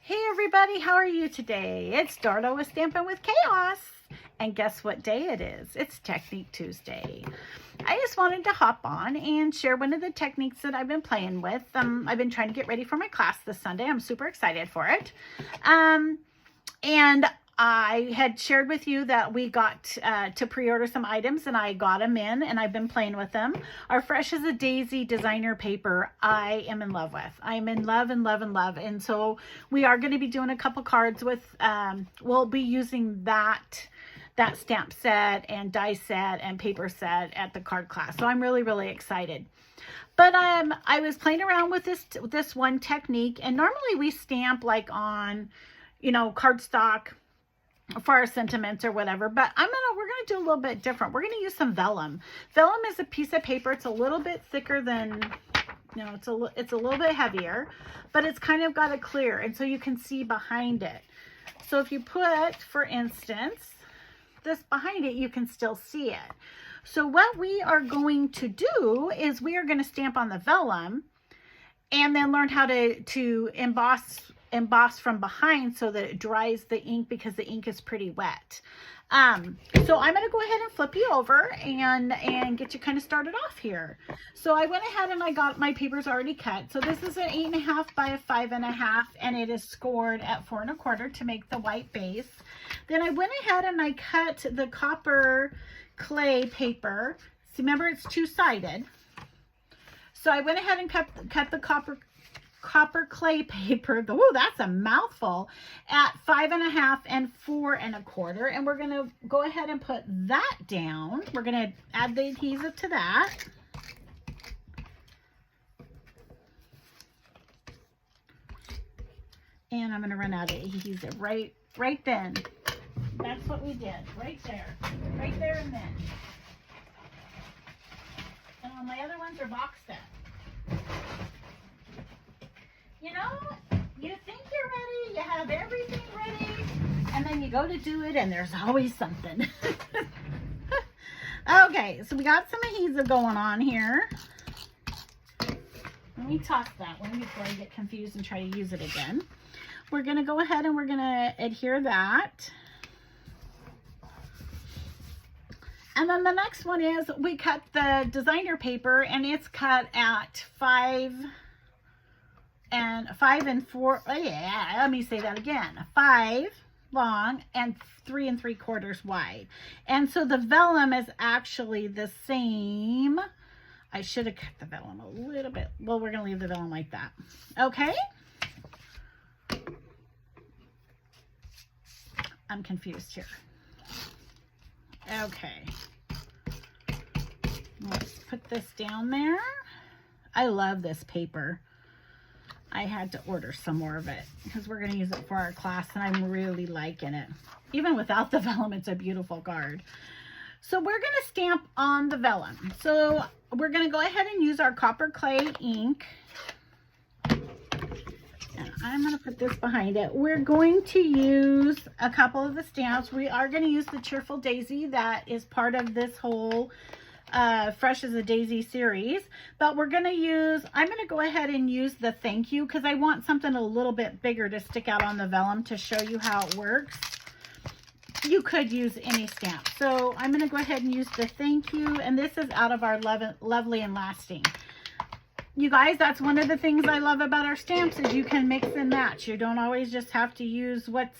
Hey everybody, how are you today? It's Darla with Stampin' with Chaos. And guess what day it is? It's Technique Tuesday. I just wanted to hop on and share one of the techniques that I've been playing with. I've been trying to get ready for my class this Sunday. I'm super excited for it. And I had shared with you that we got to pre-order some items, and I got them in, and I've been playing with them. Our Fresh as a Daisy designer paper, I am in love with. I'm in love and love and love. And so we are going to be doing a couple cards with, we'll be using that stamp set and die set and paper set at the card class. So I'm really, really excited. But I was playing around with this one technique, and normally we stamp like on, cardstock for our sentiments or whatever, but we're gonna do a little bit different. We're gonna use some vellum. Vellum is a piece of paper. It's a little bit thicker than, it's a little bit heavier, but it's kind of got a clear, and so you can see behind it. So if you put, for instance, this behind it, you can still see it. So what we are going to do is we are going to stamp on the vellum and then learn how to emboss from behind so that it dries the ink, because the ink is pretty wet. So I'm going to go ahead and flip you over and get you kind of started off here. So I went ahead and I got my papers already cut. So this is an 8.5 by a 5.5, and it is scored at 4 1/4 to make the white base. Then I went ahead and I cut the copper clay paper. See, remember, it's two-sided. So I went ahead and cut the copper clay paper. Oh, that's a mouthful. At 5.5 and 4 1/4, and we're going to go ahead and put that down. We're going to add the adhesive to that. And I'm going to run out of adhesive right then. That's what we did, right there and then. And all my other ones are box set. You think you're ready, you have everything ready, and then you go to do it and there's always something. Okay, so we got some adhesive going on here. Let me toss that one before I get confused and try to use it again. We're going to go ahead and we're going to adhere that. And then the next one is we cut the designer paper, and it's cut at 5 and 4. Oh yeah, let me say that again. 5 long and 3 3/4 wide. And so the vellum is actually the same. I should have cut the vellum a little bit. Well, we're going to leave the vellum like that. Okay. I'm confused here. Okay. Let's put this down there. I love this paper. I had to order some more of it because we're going to use it for our class, and I'm really liking it. Even without the vellum, it's a beautiful card. So we're going to stamp on the vellum. So we're going to go ahead and use our copper clay ink. And I'm going to put this behind it. We're going to use a couple of the stamps. We are going to use the Cheerful Daisy that is part of this whole Fresh as a Daisy series, but I'm going to go ahead and use the Thank You, because I want something a little bit bigger to stick out on the vellum to show you how it works. You could use any stamp. So I'm going to go ahead and use the Thank You, and this is out of our Lovely and Lasting. You guys, that's one of the things I love about our stamps, is you can mix and match. You don't always just have to use what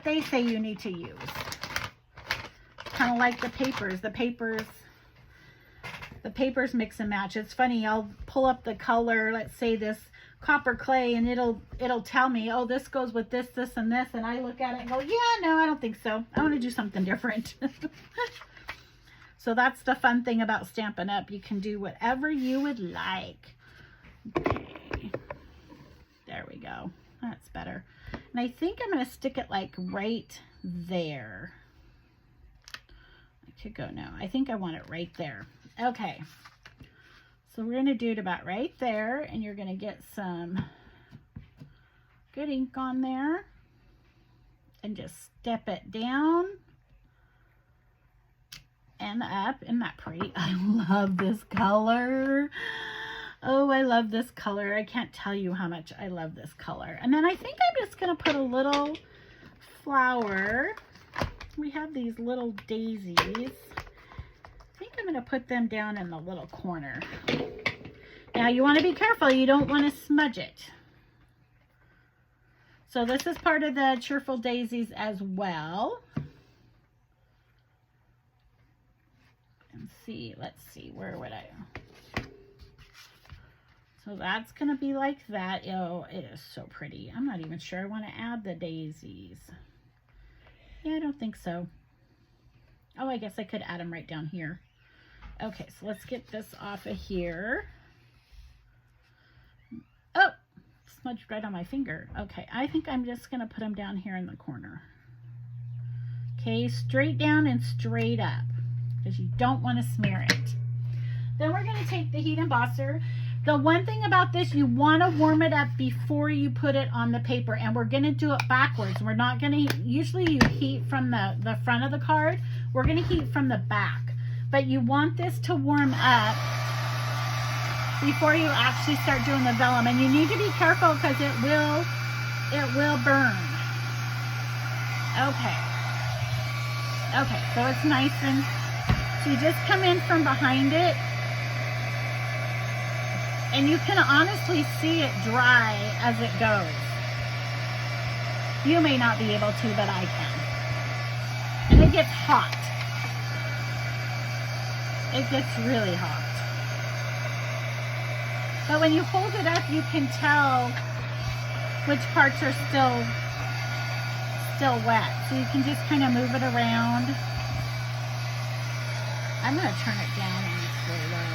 they say you need to use. Kind of like the papers. The papers mix and match. It's funny, I'll pull up the color, let's say this copper clay, and it'll tell me, oh, this goes with this, this, and this, and I look at it and go, yeah, no, I don't think so. I want to do something different. So that's the fun thing about Stampin' Up. You can do whatever you would like. Okay. There we go. That's better. And I think I'm going to stick it like right there. I could go no. I think I want it right there. Okay. So we're going to do it about right there, and you're going to get some good ink on there and just step it down and up. Isn't that pretty? I love this color. Oh, I love this color. I can't tell you how much I love this color. And then I think I'm just going to put a little flower. We have these little daisies. I think I'm going to put them down in the little corner. Now you want to be careful. You don't want to smudge it. So this is part of the Cheerful Daisies as well. And see, let's see, where would I... So that's going to be like that. Oh, it is so pretty. I'm not even sure I want to add the daisies. Yeah, I don't think so. Oh, I guess I could add them right down here. Okay, so let's get this off of here. Oh, smudged right on my finger. Okay, I think I'm just going to put them down here in the corner. Okay, straight down and straight up, because you don't want to smear it. Then we're going to take the heat embosser. The one thing about this, you want to warm it up before you put it on the paper, and we're going to do it backwards. We're not going to, usually you heat from the front of the card. We're going to heat from the back, but you want this to warm up before you actually start doing the vellum, and you need to be careful because it will burn. Okay, so it's nice, and so you just come in from behind it. And you can honestly see it dry as it goes. You may not be able to, but I can. And it gets hot. It gets really hot. But when you hold it up, you can tell which parts are still wet. So you can just kind of move it around. I'm going to turn it down and it's really low.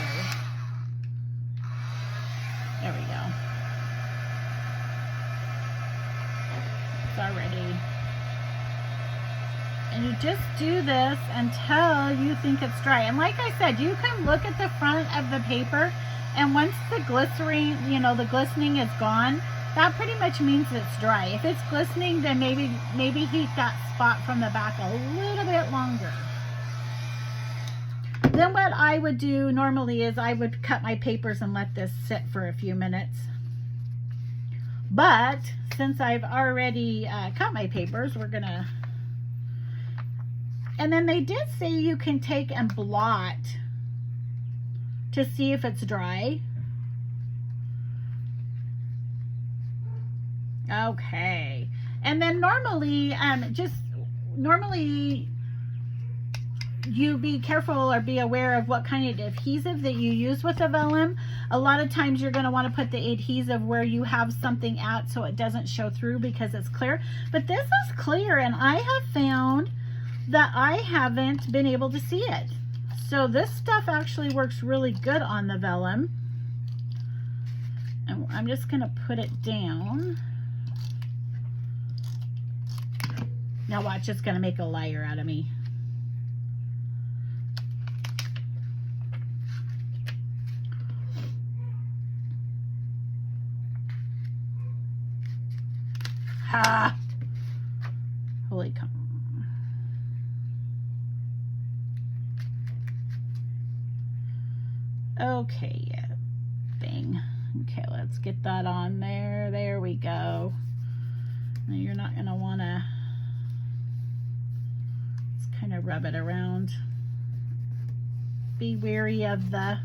There we go. It's already. And you just do this until you think it's dry. And like I said, you can look at the front of the paper, and once the glycerin, you know, the glistening is gone, that pretty much means it's dry. If it's glistening, then maybe heat that spot from the back a little bit longer. Then what I would do normally is I would cut my papers and let this sit for a few minutes. But since I've already cut my papers, we're gonna... And then they did say you can take and blot to see if it's dry. Okay. And then normally, normally you be careful or be aware of what kind of adhesive that you use with the vellum. A lot of times you're going to want to put the adhesive where you have something at so it doesn't show through because it's clear. But this is clear, and I have found that I haven't been able to see it. So this stuff actually works really good on the vellum. And I'm just going to put it down. Now watch, it's going to make a liar out of me. Ha! Holy cow. Okay, yeah, thing. Okay, let's get that on there. There we go. Now you're not going to want to just kind of rub it around. Be wary of the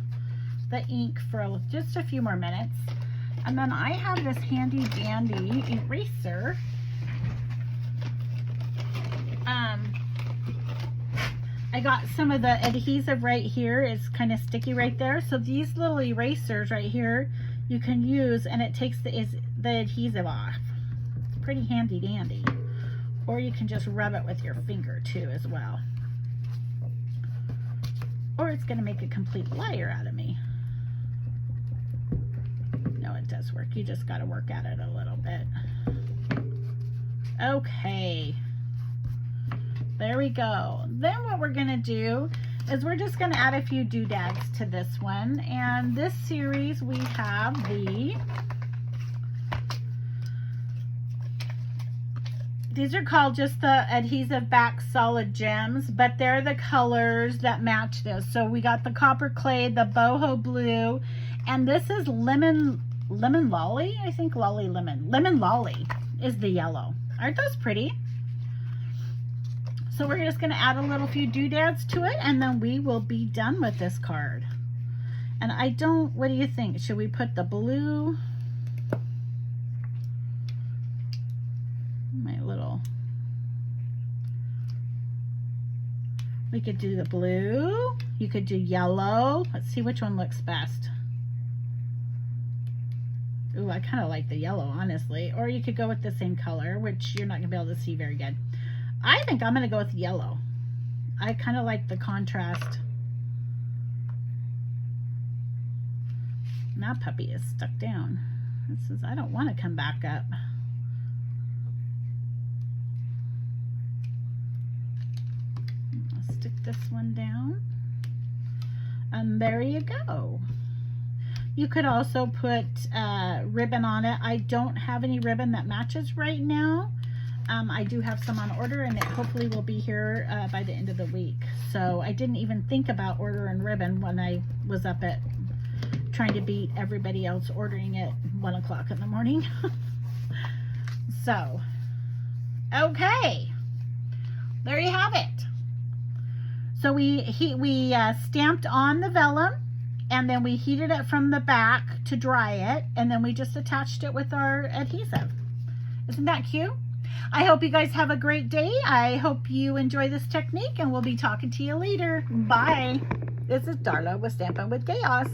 ink for just a few more minutes. And then I have this handy dandy eraser. I got some of the adhesive right here. It's kind of sticky right there. So these little erasers right here you can use, and it takes the adhesive off. It's pretty handy dandy. Or you can just rub it with your finger too as well. Or it's going to make a complete liar out of me. No, it does work. You just got to work at it a little bit. Okay. There we go. Then what we're going to do is we're just going to add a few doodads to this one. And this series we have these are called just the adhesive back solid gems, but they're the colors that match this. So we got the copper clay, the boho blue, And this is lemon lolly, I think. Lemon lolly is the yellow. Aren't those pretty? So we're just going to add a little few doodads to it, and then we will be done with this card. And I don't, what do you think? Should we put the blue? We could do the blue. You could do yellow. Let's see which one looks best. Ooh, I kind of like the yellow, honestly. Or you could go with the same color, which you're not going to be able to see very good. I think I'm going to go with yellow. I kind of like the contrast. Now puppy is stuck down. This is, I don't want to come back up. I'll stick this one down. And there you go. You could also put ribbon on it. I don't have any ribbon that matches right now. I do have some on order, and it hopefully will be here by the end of the week. So I didn't even think about ordering ribbon when I was up at trying to beat everybody else ordering at 1 o'clock in the morning. So, okay, there you have it. So we stamped on the vellum, and then we heated it from the back to dry it, and then we just attached it with our adhesive. Isn't that cute? I hope you guys have a great day. I hope you enjoy this technique, and we'll be talking to you later. Bye. This is Darla with Stampin' with Chaos.